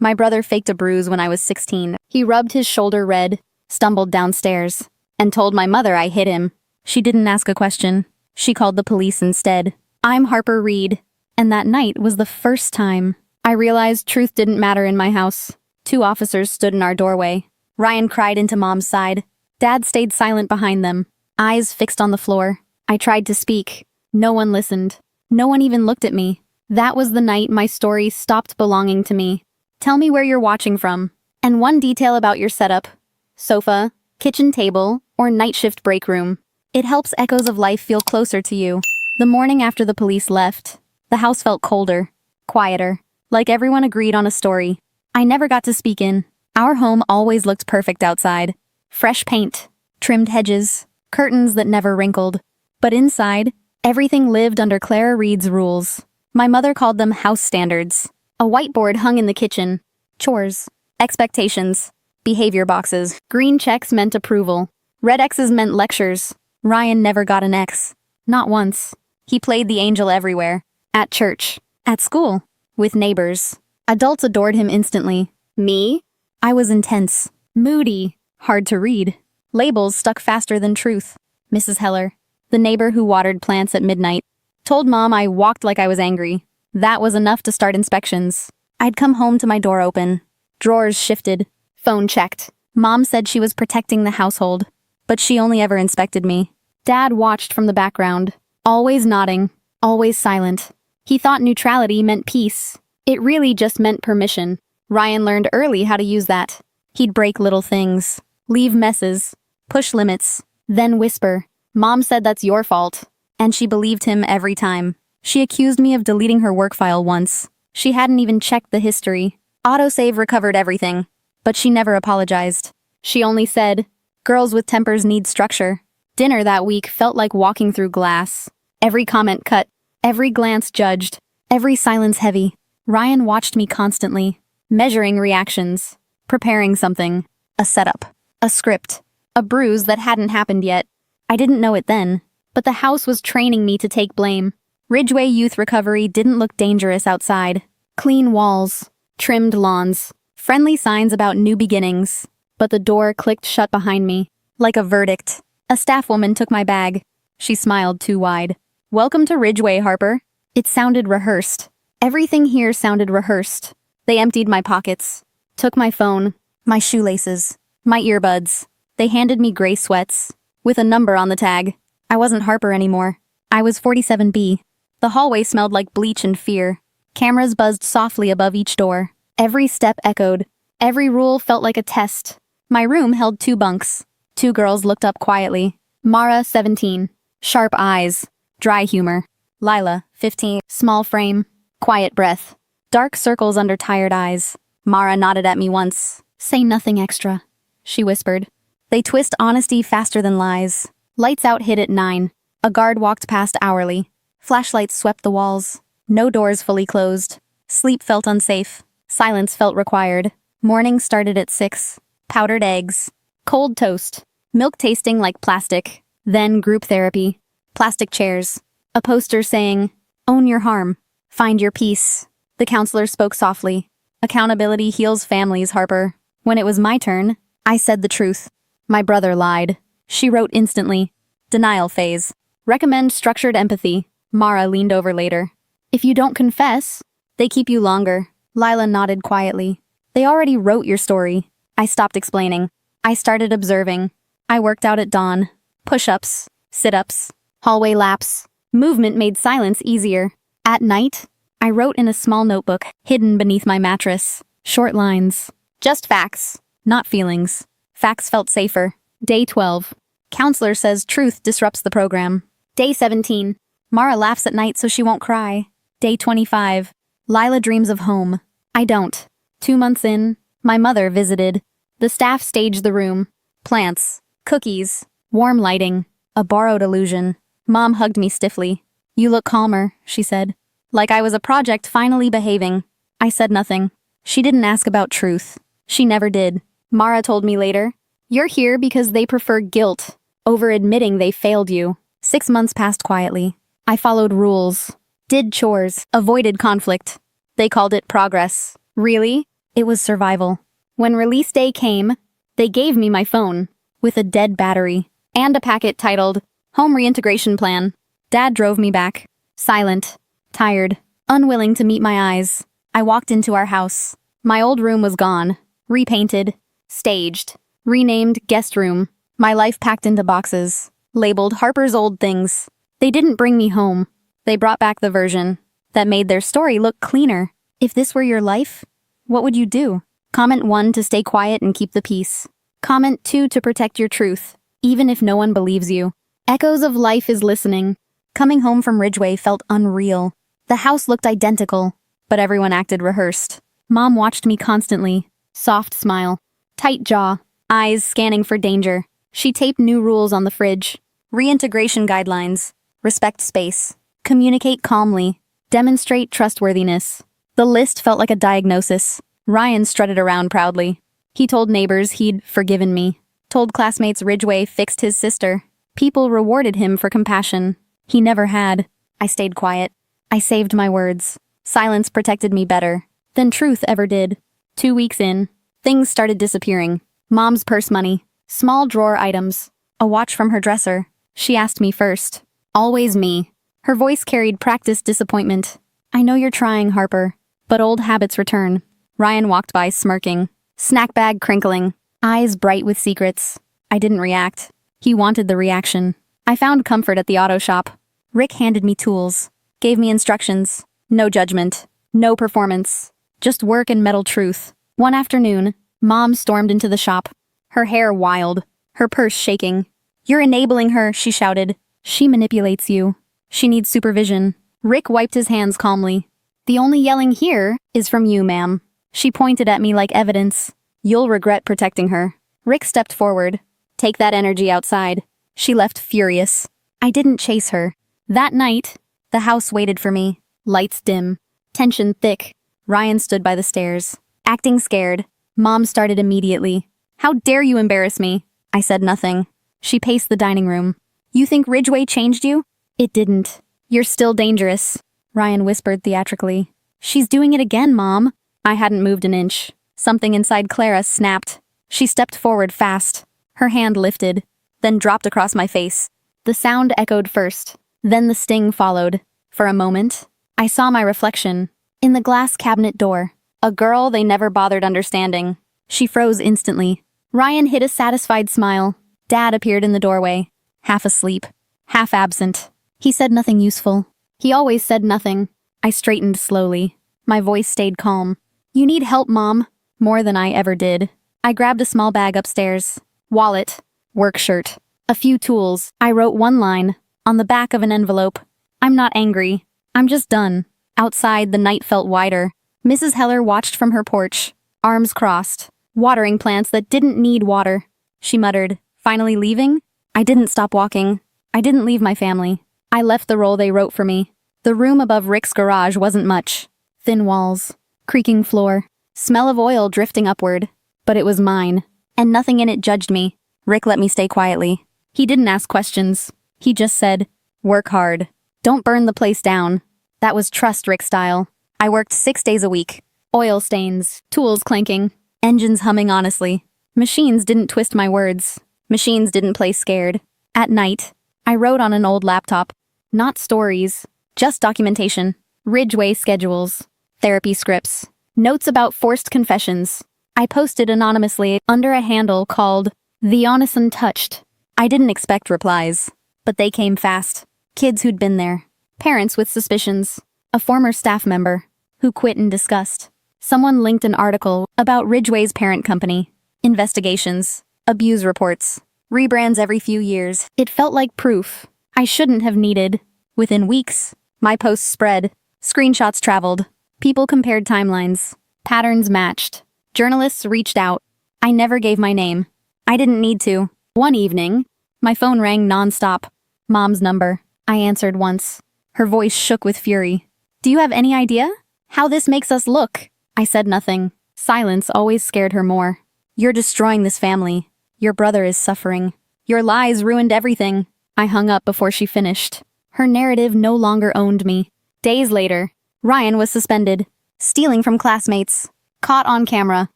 My brother faked a bruise when I was 16. He rubbed his shoulder red, stumbled downstairs, and told my mother I hit him. She didn't ask a question. She called the police instead. I'm Harper Reed, and that night was the first time I realized truth didn't matter in my house. 2 officers stood in our doorway. Ryan cried into Mom's side. Dad stayed silent behind them, eyes fixed on the floor. I tried to speak. No one listened. No one even looked at me. That was the night my story stopped belonging to me. Tell me where you're watching from. And one detail about your setup. Sofa, kitchen table, or night shift break room. It helps echoes of life feel closer to you. The morning after the police left, the house felt colder, quieter, like everyone agreed on a story I never got to speak in. Our home always looked perfect outside. Fresh paint, trimmed hedges, curtains that never wrinkled. But inside, everything lived under Clara Reed's rules. My mother called them house standards. A whiteboard hung in the kitchen. Chores, expectations, behavior boxes. Green checks meant approval. Red X's meant lectures. Ryan never got an X. Not once. He played the angel everywhere. At church. At school. With neighbors. Adults adored him instantly. Me? I was intense. Moody. Hard to read. Labels stuck faster than truth. Mrs. Heller, the neighbor who watered plants at midnight, told Mom I walked like I was angry. That was enough to start inspections. I'd come home to my door open. Drawers shifted. Phone checked. Mom said she was protecting the household, but she only ever inspected me. Dad watched from the background, always nodding, always silent. He thought neutrality meant peace. It really just meant permission. Ryan learned early how to use that. He'd break little things, leave messes, push limits, then whisper, "Mom said that's your fault." And she believed him every time. She accused me of deleting her work file once. She hadn't even checked the history. Autosave recovered everything, but she never apologized. She only said, "Girls with tempers need structure." Dinner that week felt like walking through glass. Every comment cut, every glance judged, every silence heavy. Ryan watched me constantly, measuring reactions, preparing something, a setup, a script, a bruise that hadn't happened yet. I didn't know it then, but the house was training me to take blame. Ridgeway Youth Recovery didn't look dangerous outside. Clean walls, trimmed lawns, friendly signs about new beginnings. But the door clicked shut behind me, like a verdict. A staff woman took my bag. She smiled too wide. "Welcome to Ridgeway, Harper." It sounded rehearsed. Everything here sounded rehearsed. They emptied my pockets, took my phone, my shoelaces, my earbuds. They handed me gray sweats, with a number on the tag. I wasn't Harper anymore. I was 47B. The hallway smelled like bleach and fear. Cameras buzzed softly above each door. Every step echoed. Every rule felt like a test. My room held 2 bunks. 2 girls looked up quietly. Mara, 17. Sharp eyes. Dry humor. Lila, 15. Small frame. Quiet breath. Dark circles under tired eyes. Mara nodded at me once. "Say nothing extra," she whispered. They twist honesty faster than lies. Lights out hit at 9. A guard walked past hourly. Flashlights swept the walls. No doors fully closed. Sleep felt unsafe. Silence felt required. Morning started at 6. Powdered eggs. Cold toast. Milk tasting like plastic. Then group therapy. Plastic chairs. A poster saying, "Own your harm. Find your peace." The counselor spoke softly. "Accountability heals families, Harper." When it was my turn, I said the truth. My brother lied. She wrote instantly. Denial phase. Recommend structured empathy. Mara leaned over later. "If you don't confess, they keep you longer." Lila nodded quietly. "They already wrote your story." I stopped explaining. I started observing. I worked out at dawn. Push-ups, sit-ups, hallway laps. Movement made silence easier. At night, I wrote in a small notebook, hidden beneath my mattress. Short lines. Just facts, not feelings. Facts felt safer. Day 12. Counselor says truth disrupts the program. Day 17. Mara laughs at night so she won't cry. Day 25. Lila dreams of home. I don't. 2 months in, my mother visited. The staff staged the room. Plants, cookies, warm lighting, a borrowed illusion. Mom hugged me stiffly. "You look calmer," she said. Like I was a project finally behaving. I said nothing. She didn't ask about truth. She never did. Mara told me later, "You're here because they prefer guilt over admitting they failed you." 6 months passed quietly. I followed rules, did chores, avoided conflict. They called it progress. Really? It was survival. When release day came, they gave me my phone with a dead battery and a packet titled Home Reintegration Plan. Dad drove me back, silent, tired, unwilling to meet my eyes. I walked into our house. My old room was gone, repainted, staged, renamed guest room. My life packed into boxes, labeled Harper's old things. They didn't bring me home. They brought back the version that made their story look cleaner. If this were your life, what would you do? Comment 1 to stay quiet and keep the peace. Comment 2 to protect your truth, even if no one believes you. Echoes of Life is listening. Coming home from Ridgeway felt unreal. The house looked identical, but everyone acted rehearsed. Mom watched me constantly. Soft smile, tight jaw, eyes scanning for danger. She taped new rules on the fridge. Reintegration guidelines. Respect space. Communicate calmly. Demonstrate trustworthiness. The list felt like a diagnosis. Ryan strutted around proudly. He told neighbors he'd forgiven me. Told classmates Ridgeway fixed his sister. People rewarded him for compassion. He never had. I stayed quiet. I saved my words. Silence protected me better than truth ever did. 2 weeks in, things started disappearing. Mom's purse money, small drawer items, a watch from her dresser. She asked me first. Always me. Her voice carried practiced disappointment. I know you're trying, Harper, but old habits return. Ryan walked by smirking, snack bag crinkling, eyes bright with secrets. I didn't react. He wanted the reaction. I found comfort at the auto shop. Rick handed me tools, gave me instructions. No judgment, no performance, just work and metal truth. One afternoon, Mom stormed into the shop, her hair wild, her purse shaking. You're enabling her, she shouted. She manipulates you. She needs supervision. Rick wiped his hands calmly. The only yelling here is from you, ma'am. She pointed at me like evidence. You'll regret protecting her. Rick stepped forward. Take that energy outside. She left furious. I didn't chase her. That night, the house waited for me. Lights dim. Tension thick. Ryan stood by the stairs, acting scared. Mom started immediately. How dare you embarrass me? I said nothing. She paced the dining room. You think Ridgeway changed you? It didn't. You're still dangerous, Ryan whispered theatrically. She's doing it again, Mom. I hadn't moved an inch. Something inside Clara snapped. She stepped forward fast. Her hand lifted, then dropped across my face. The sound echoed first, then the sting followed. For a moment, I saw my reflection in the glass cabinet door. A girl they never bothered understanding. She froze instantly. Ryan hid a satisfied smile. Dad appeared in the doorway, half asleep, half absent. He said nothing useful. He always said nothing. I straightened slowly. My voice stayed calm. You need help, Mom. More than I ever did. I grabbed a small bag upstairs. Wallet, work shirt, a few tools. I wrote one line on the back of an envelope. I'm not angry. I'm just done. Outside, the night felt wider. Mrs. Heller watched from her porch, arms crossed, watering plants that didn't need water. She muttered, finally leaving? I didn't stop walking. I didn't leave my family. I left the role they wrote for me. The room above Rick's garage wasn't much. Thin walls, creaking floor, smell of oil drifting upward. But it was mine, and nothing in it judged me. Rick let me stay quietly. He didn't ask questions. He just said, work hard. Don't burn the place down. That was trust Rick style. I worked 6 days a week. Oil stains, tools clanking, engines humming honestly. Machines didn't twist my words. Machines didn't play scared. At night, I wrote on an old laptop. Not stories, just documentation. Ridgeway schedules, therapy scripts, notes about forced confessions. I posted anonymously under a handle called The Honest Untouched. I didn't expect replies, but they came fast. Kids who'd been there. Parents with suspicions. A former staff member who quit in disgust. Someone linked an article about Ridgeway's parent company. Investigations. Abuse reports. Rebrands every few years. It felt like proof I shouldn't have needed. Within weeks, my posts spread. Screenshots traveled. People compared timelines. Patterns matched. Journalists reached out. I never gave my name. I didn't need to. One evening, my phone rang nonstop. Mom's number. I answered once. Her voice shook with fury. Do you have any idea how this makes us look? I said nothing. Silence always scared her more. You're destroying this family. Your brother is suffering. Your lies ruined everything. I hung up before she finished. Her narrative no longer owned me. Days later, Ryan was suspended. Stealing from classmates. Caught on camera.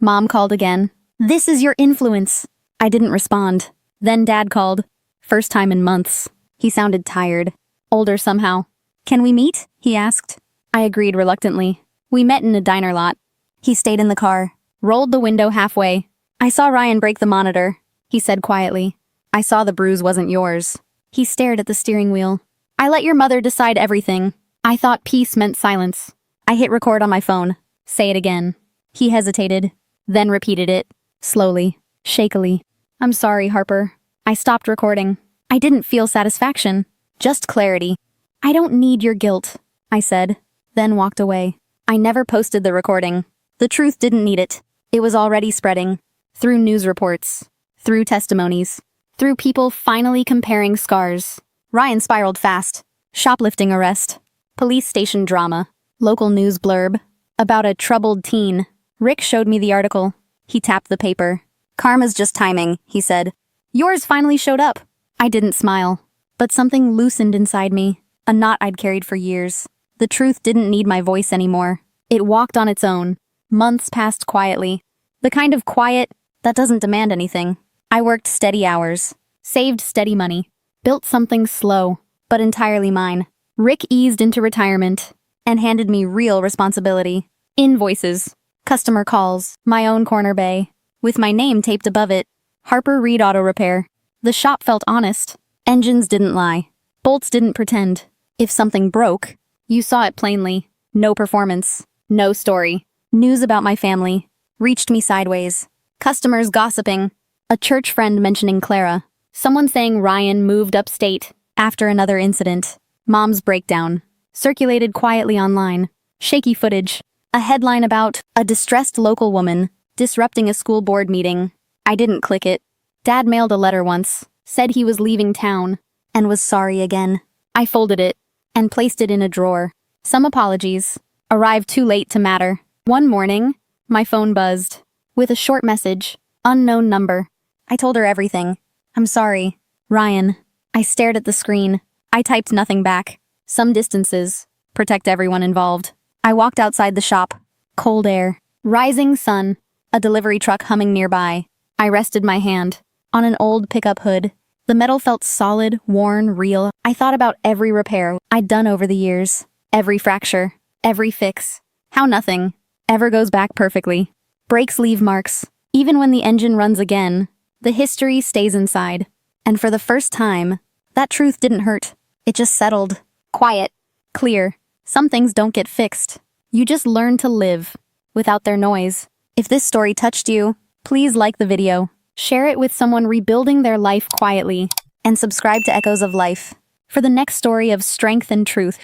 Mom called again. This is your influence. I didn't respond. Then Dad called. First time in months. He sounded tired. Older somehow. Can we meet? He asked. I agreed reluctantly. We met in a diner lot. He stayed in the car. Rolled the window halfway. I saw Ryan break the monitor. He said quietly. I saw the bruise wasn't yours. He stared at the steering wheel. I let your mother decide everything. I thought peace meant silence. I hit record on my phone. Say it again. He hesitated, then repeated it, slowly, shakily. I'm sorry, Harper. I stopped recording. I didn't feel satisfaction, just clarity. I don't need your guilt, I said, then walked away. I never posted the recording. The truth didn't need it. It was already spreading. Through news reports, through testimonies, through people finally comparing scars. Ryan spiraled fast. Shoplifting arrest. Police station drama. Local news blurb. About a troubled teen. Rick showed me the article. He tapped the paper. Karma's just timing, he said. Yours finally showed up. I didn't smile. But something loosened inside me. A knot I'd carried for years. The truth didn't need my voice anymore. It walked on its own. Months passed quietly. The kind of quiet that doesn't demand anything. I worked steady hours. Saved steady money. Built something slow, but entirely mine. Rick eased into retirement and handed me real responsibility. Invoices, customer calls, my own corner bay, with my name taped above it. Harper Reed Auto Repair. The shop felt honest. Engines didn't lie. Bolts didn't pretend. If something broke, you saw it plainly. No performance. No story. News about my family. Reached me sideways. Customers gossiping. A church friend mentioning Clara. Someone saying Ryan moved upstate after another incident. Mom's breakdown. Circulated quietly online. Shaky footage. A headline about a distressed local woman disrupting a school board meeting. I didn't click it. Dad mailed a letter once. Said he was leaving town. And was sorry again. I folded it and placed it in a drawer. Some apologies. Arrived too late to matter. One morning, my phone buzzed. With a short message. Unknown number. I told her everything. I'm sorry. Ryan. I stared at the screen. I typed nothing back. Some distances. Protect everyone involved. I walked outside the shop. Cold air. Rising sun. A delivery truck humming nearby. I rested my hand on an old pickup hood. The metal felt solid, worn, real. I thought about every repair I'd done over the years. Every fracture. Every fix. How nothing ever goes back perfectly. Brakes leave marks. Even when the engine runs again, the history stays inside. And for the first time, that truth didn't hurt. It just settled. Quiet. Clear. Some things don't get fixed. You just learn to live without their noise. If this story touched you, please like the video, share it with someone rebuilding their life quietly, and subscribe to Echoes of Life for the next story of strength and truth.